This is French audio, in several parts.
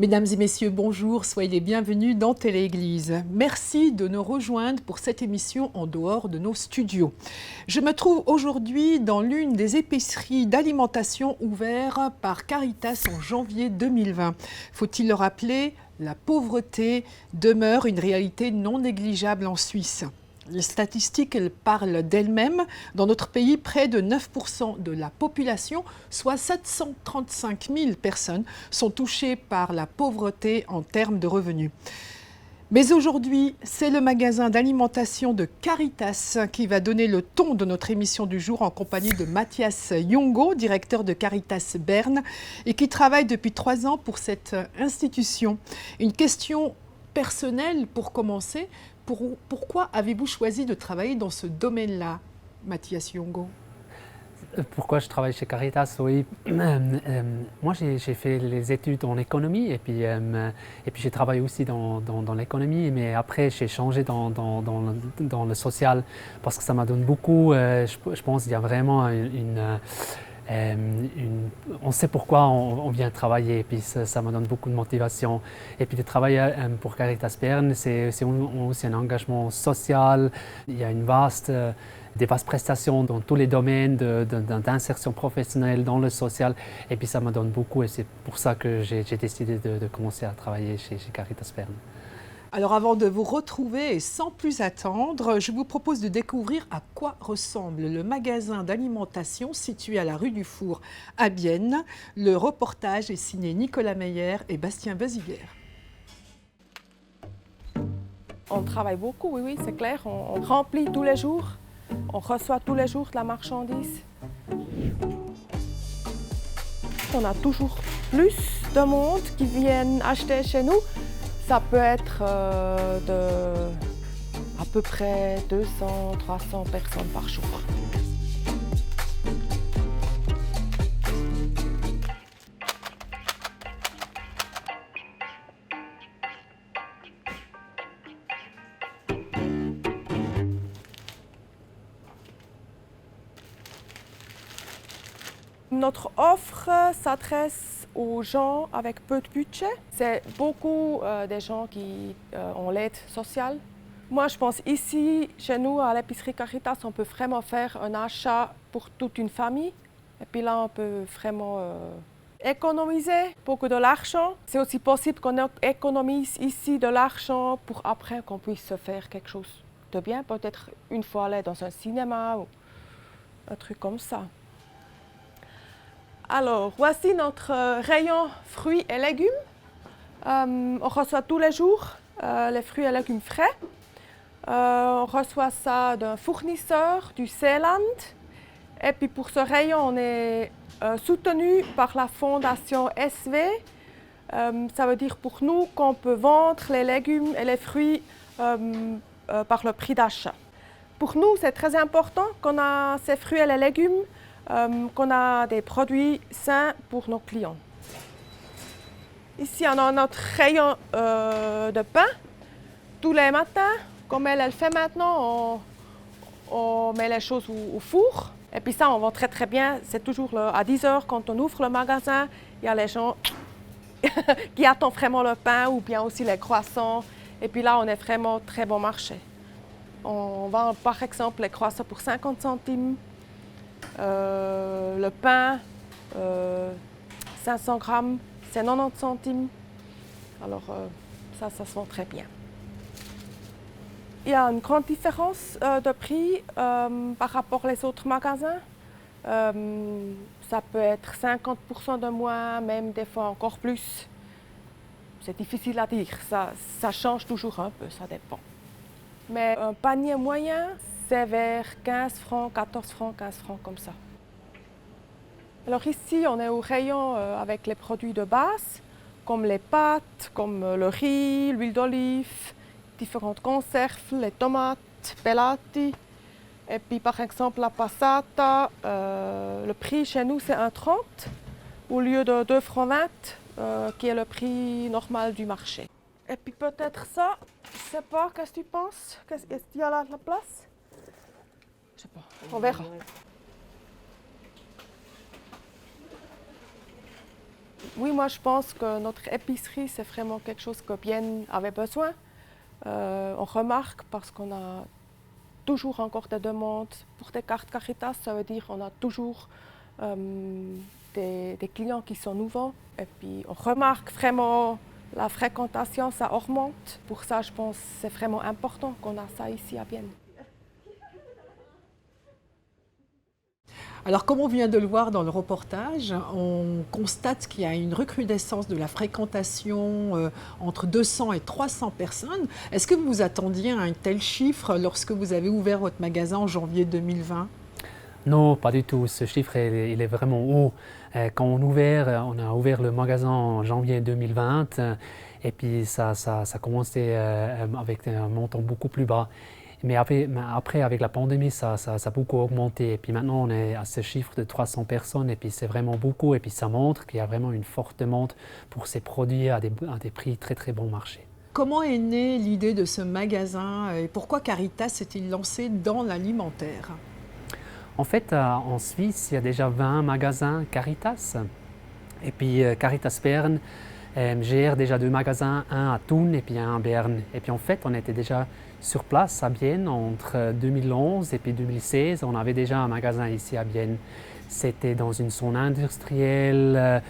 Mesdames et messieurs, bonjour, soyez les bienvenus dans Télé-Église. Merci de nous rejoindre pour cette émission en dehors de nos studios. Je me trouve aujourd'hui dans l'une des épiceries d'alimentation ouvertes par Caritas en janvier 2020. Faut-il le rappeler, la pauvreté demeure une réalité non négligeable en Suisse. Les statistiques, elles parlent d'elles-mêmes. Dans notre pays, près de 9% de la population, soit 735 000 personnes, sont touchées par la pauvreté en termes de revenus. Mais aujourd'hui, c'est le magasin d'alimentation de Caritas qui va donner le ton de notre émission du jour en compagnie de Mathias Jungo, directeur de Caritas Berne, et qui travaille depuis 3 ans pour cette institution. Une question personnelle pour commencer. Pourquoi avez-vous choisi de travailler dans ce domaine-là, Mathias Jungo? Pourquoi je travaille chez Caritas? Oui, moi j'ai fait les études en économie et puis j'ai travaillé aussi dans l'économie, mais après j'ai changé dans le social parce que ça m'a donné beaucoup. Je pense qu'il y a vraiment on sait pourquoi on vient travailler et puis ça me donne beaucoup de motivation. Et puis de travailler pour Caritas Berne, c'est aussi un engagement social. Il y a des vastes prestations dans tous les domaines d'insertion professionnelle, dans le social. Et puis ça me donne beaucoup et c'est pour ça que j'ai décidé de commencer à travailler chez Caritas Berne. Alors avant de vous retrouver et sans plus attendre, je vous propose de découvrir à quoi ressemble le magasin d'alimentation situé à la rue du Four à Bienne. Le reportage est signé Nicolas Meyer et Bastien Beziguer. On travaille beaucoup, oui, c'est clair. On remplit tous les jours. On reçoit tous les jours de la marchandise. On a toujours plus de monde qui viennent acheter chez nous. Ça peut être à peu près 200, 300 personnes par jour. Notre offre s'adresse aux gens avec peu de budget. C'est beaucoup des gens qui ont l'aide sociale. Moi, je pense ici, chez nous, à l'épicerie Caritas, on peut vraiment faire un achat pour toute une famille. Et puis là, on peut vraiment économiser beaucoup de l'argent. C'est aussi possible qu'on économise ici de l'argent pour après qu'on puisse se faire quelque chose de bien. Peut-être une fois aller dans un cinéma ou un truc comme ça. Alors, voici notre rayon fruits et légumes. On reçoit tous les jours les fruits et légumes frais. On reçoit ça d'un fournisseur du Seeland. Et puis pour ce rayon, on est soutenu par la fondation SV. Ça veut dire pour nous qu'on peut vendre les légumes et les fruits par le prix d'achat. Pour nous, c'est très important qu'on a ces fruits et les légumes, qu'on a des produits sains pour nos clients. Ici, on a notre rayon de pain. Tous les matins, comme elle le fait maintenant, on met les choses au four. Et puis ça, on vend très très bien. C'est toujours à 10h quand on ouvre le magasin. Il y a les gens qui attendent vraiment le pain ou bien aussi les croissants. Et puis là, on est vraiment très bon marché. On vend par exemple les croissants pour 50 centimes. Le pain, 500 grammes, c'est 90 centimes. Alors ça se vend très bien. Il y a une grande différence de prix par rapport aux autres magasins. Ça peut être 50% de moins, même des fois encore plus. C'est difficile à dire, ça change toujours un peu, ça dépend. Mais un panier moyen, c'est vers 15 francs, 14 francs, 15 francs comme ça. Alors ici, on est au rayon avec les produits de base, comme les pâtes, comme le riz, l'huile d'olive, différentes conserves, les tomates, pelati. Et puis par exemple la passata, le prix chez nous c'est 1,30 au lieu de 2,20 francs, qui est le prix normal du marché. Et puis peut-être ça, je sais pas, qu'est-ce que tu penses? Est-ce qu'il y a la place? Je sais pas, on verra. Oui, moi je pense que notre épicerie, c'est vraiment quelque chose que Bienne avait besoin. On remarque parce qu'on a toujours encore des demandes pour des cartes Caritas. Ça veut dire qu'on a toujours des clients qui sont nouveaux. Et puis on remarque vraiment la fréquentation, ça augmente. Pour ça, je pense que c'est vraiment important qu'on a ça ici à Bienne. Alors, comme on vient de le voir dans le reportage, on constate qu'il y a une recrudescence de la fréquentation entre 200 et 300 personnes. Est-ce que vous vous attendiez à un tel chiffre lorsque vous avez ouvert votre magasin en janvier 2020? Non, pas du tout. Ce chiffre, il est vraiment haut. Quand on a ouvert le magasin en janvier 2020, et puis ça a commencé avec un montant beaucoup plus bas. Mais après, avec la pandémie, ça a beaucoup augmenté. Et puis maintenant, on est à ce chiffre de 300 personnes, et puis c'est vraiment beaucoup. Et puis ça montre qu'il y a vraiment une forte demande pour ces produits à des prix très, très bon marché. Comment est née l'idée de ce magasin et pourquoi Caritas s'est-il lancé dans l'alimentaire? En fait, en Suisse, il y a déjà 20 magasins Caritas. Et puis Caritas Bern gère déjà 2 magasins, un à Thun et puis un à Berne. Et puis en fait, on était déjà sur place à Bienne entre 2011 et puis 2016. On avait déjà un magasin ici à Bienne. C'était dans une zone industrielle,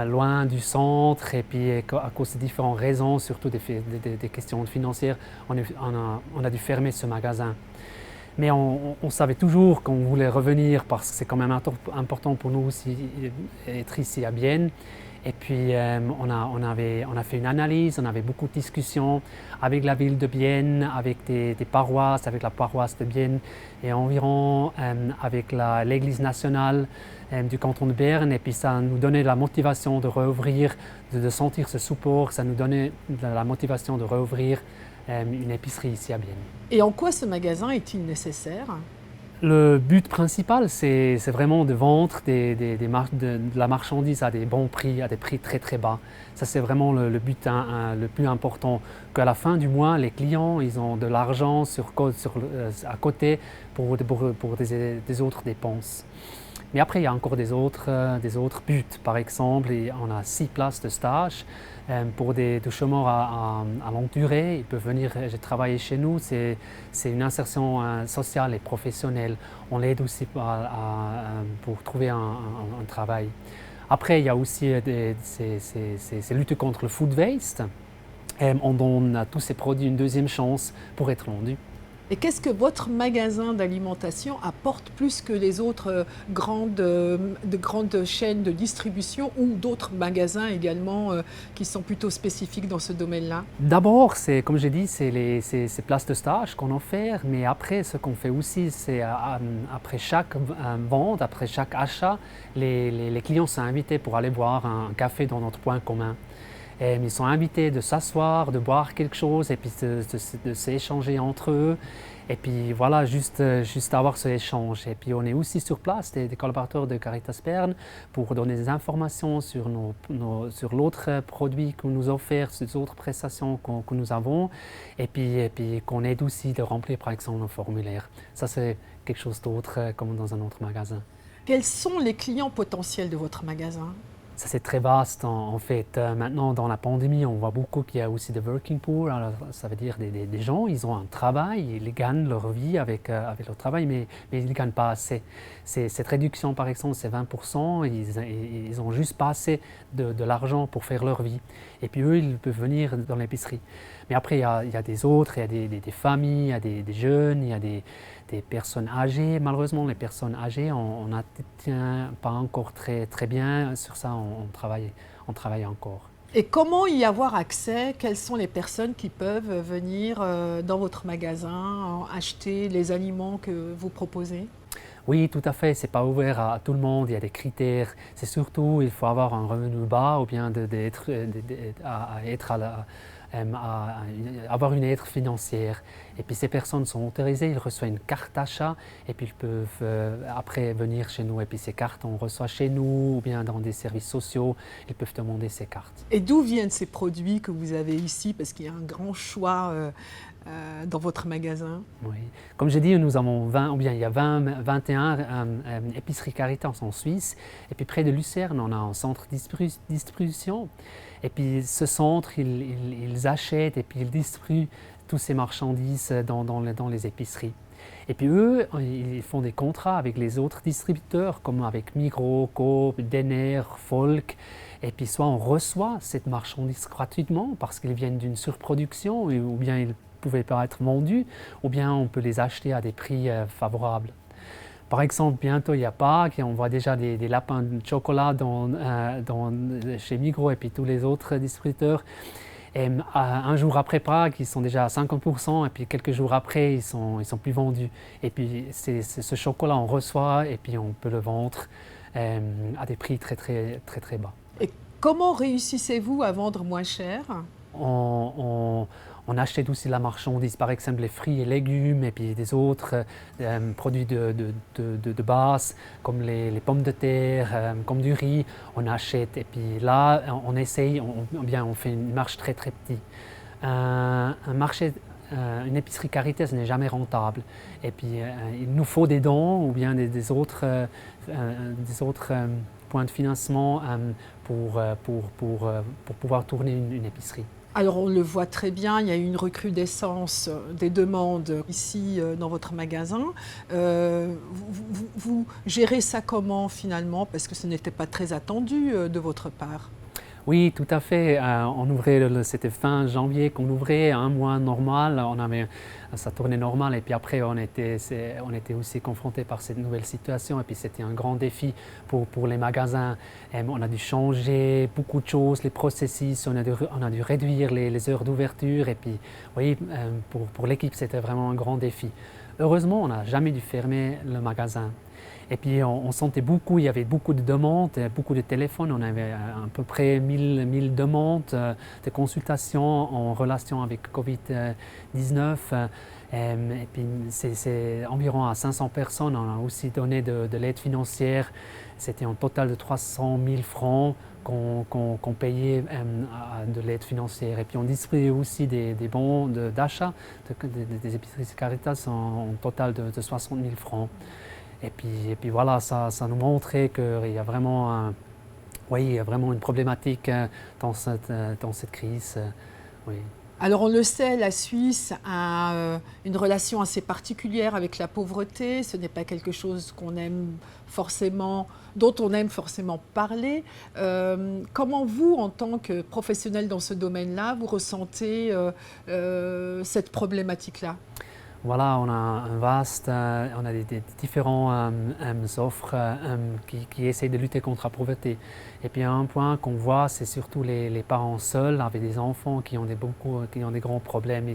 loin du centre. Et puis à cause de différentes raisons, surtout des questions financières, on a dû fermer ce magasin. Mais on savait toujours qu'on voulait revenir parce que c'est quand même important pour nous aussi d'être ici à Bienne. Et puis on a fait une analyse, on avait beaucoup de discussions avec la ville de Bienne, avec des paroisses, avec la paroisse de Bienne et environ avec l'église nationale du canton de Berne. Et puis ça nous donnait la motivation de rouvrir, de sentir ce support, ça nous donnait la motivation de rouvrir une épicerie ici à Bienne. Et en quoi ce magasin est-il nécessaire? Le but principal, c'est vraiment de vendre de la marchandise à des bons prix, à des prix très très bas. Ça, c'est vraiment le but le plus important. Qu'à la fin du mois, les clients, ils ont de l'argent à côté pour des autres dépenses. Mais après, il y a encore des autres buts. Par exemple, on a 6 places de stage pour des chômeurs à longue durée. Ils peuvent venir travailler chez nous. C'est une insertion sociale et professionnelle. On l'aide aussi pour trouver un travail. Après, il y a aussi ces luttes contre le food waste. On donne à tous ces produits une deuxième chance pour être vendus. Et qu'est-ce que votre magasin d'alimentation apporte plus que les autres grandes chaînes de distribution ou d'autres magasins également qui sont plutôt spécifiques dans ce domaine-là? D'abord, comme j'ai dit, c'est ces places de stage qu'on offre, mais après, ce qu'on fait aussi, c'est après chaque vente, après chaque achat, les clients sont invités pour aller boire un café dans notre point commun. Ils sont invités de s'asseoir, de boire quelque chose et puis de s'échanger entre eux. Et puis voilà, juste avoir ce échange. Et puis on est aussi sur place, des collaborateurs de Caritas Bern, pour donner des informations sur l'autre produit que nous offrons, sur les autres prestations que nous avons. Et puis qu'on aide aussi de remplir par exemple nos formulaires. Ça, c'est quelque chose d'autre comme dans un autre magasin. Quels sont les clients potentiels de votre magasin? Ça, c'est très vaste en fait. Maintenant, dans la pandémie, on voit beaucoup qu'il y a aussi des working poor. Alors, ça veut dire des gens, ils ont un travail, ils gagnent leur vie avec leur travail, mais ils ne gagnent pas assez. Cette réduction, par exemple, c'est 20%. Ils n'ont juste pas assez de l'argent pour faire leur vie. Et puis eux, ils peuvent venir dans l'épicerie. Mais après, il y a des autres, il y a des familles, il y a des jeunes, il y a des personnes âgées. Malheureusement, les personnes âgées, on n'atteint pas encore très, très bien. Sur ça, on travaille encore. Et comment y avoir accès? Quelles sont les personnes qui peuvent venir dans votre magasin acheter les aliments que vous proposez? Oui, tout à fait. Ce n'est pas ouvert à tout le monde. Il y a des critères. C'est surtout, il faut avoir un revenu bas ou bien avoir une aide financière. Et puis ces personnes sont autorisées, ils reçoivent une carte d'achat et puis ils peuvent après venir chez nous. Et puis ces cartes, on reçoit chez nous ou bien dans des services sociaux, ils peuvent demander ces cartes. Et d'où viennent ces produits que vous avez ici? Parce qu'il y a un grand choix dans votre magasin? Oui. Comme j'ai dit, nous avons 20, ou bien il y a 21 épiceries Caritas en Suisse. Et puis près de Lucerne, on a un centre de distribution. Et puis ce centre, ils achètent et puis ils distribuent toutes ces marchandises dans les épiceries. Et puis eux, ils font des contrats avec les autres distributeurs, comme avec Migros, Coop, Denner, Folk. Et puis soit on reçoit cette marchandise gratuitement parce qu'ils viennent d'une surproduction ou bien ils ne pouvaient pas être vendus, ou bien on peut les acheter à des prix favorables. Par exemple, bientôt il y a Pâques et on voit déjà des lapins de chocolat chez Migros et puis tous les autres distributeurs. Et un jour après Pâques, ils sont déjà à 50% et puis quelques jours après, ils sont plus vendus. Et puis c'est ce chocolat, on reçoit et puis on peut le vendre à des prix très bas. Et comment réussissez-vous à vendre moins cher? On achète aussi la marchandise, par exemple les fruits et légumes et puis des autres produits de base comme les pommes de terre, comme du riz, on achète et puis là on essaye, on fait une marche très petite. Une épicerie Caritas n'est jamais rentable et puis il nous faut des dons ou bien des autres points de financement pour pouvoir tourner une épicerie. Alors on le voit très bien, il y a eu une recrudescence des demandes ici dans votre magasin. Vous gérez ça comment finalement? Parce que ce n'était pas très attendu de votre part. Oui, tout à fait. On ouvrait, c'était fin janvier qu'on ouvrait, un mois normal, ça tournait normal et puis après on était aussi confrontés par cette nouvelle situation et puis c'était un grand défi pour les magasins. On a dû changer beaucoup de choses, les processus, on a dû réduire les heures d'ouverture et puis oui, pour l'équipe c'était vraiment un grand défi. Heureusement, on n'a jamais dû fermer le magasin. Et puis on sentait beaucoup, il y avait beaucoup de demandes, beaucoup de téléphones, on avait à peu près 1000 demandes de consultations en relation avec Covid-19. Et puis c'est environ à 500 personnes, on a aussi donné de l'aide financière. C'était un total de 300 000 francs qu'on payait de l'aide financière. Et puis on distribuait aussi des bons d'achat des épiceries Caritas en total de 60 000 francs. Et puis voilà, ça nous montrait qu'il y a vraiment, une problématique dans cette crise. Oui. Alors on le sait, la Suisse a une relation assez particulière avec la pauvreté. Ce n'est pas quelque chose dont on aime forcément parler. Comment vous, en tant que professionnel dans ce domaine-là, vous ressentez cette problématique-là? Voilà, on a des différents offres qui essayent de lutter contre la pauvreté. Et puis un point qu'on voit, c'est surtout les parents seuls avec des enfants qui ont des grands problèmes.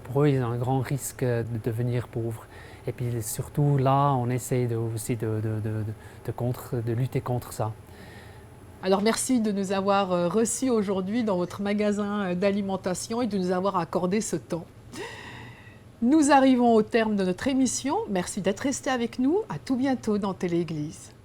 Pour eux, ils ont un grand risque de devenir pauvres. Et puis surtout là, on essaye aussi de lutter contre ça. Alors merci de nous avoir reçus aujourd'hui dans votre magasin d'alimentation et de nous avoir accordé ce temps. Nous arrivons au terme de notre émission. Merci d'être resté avec nous. À tout bientôt dans Télé-Église.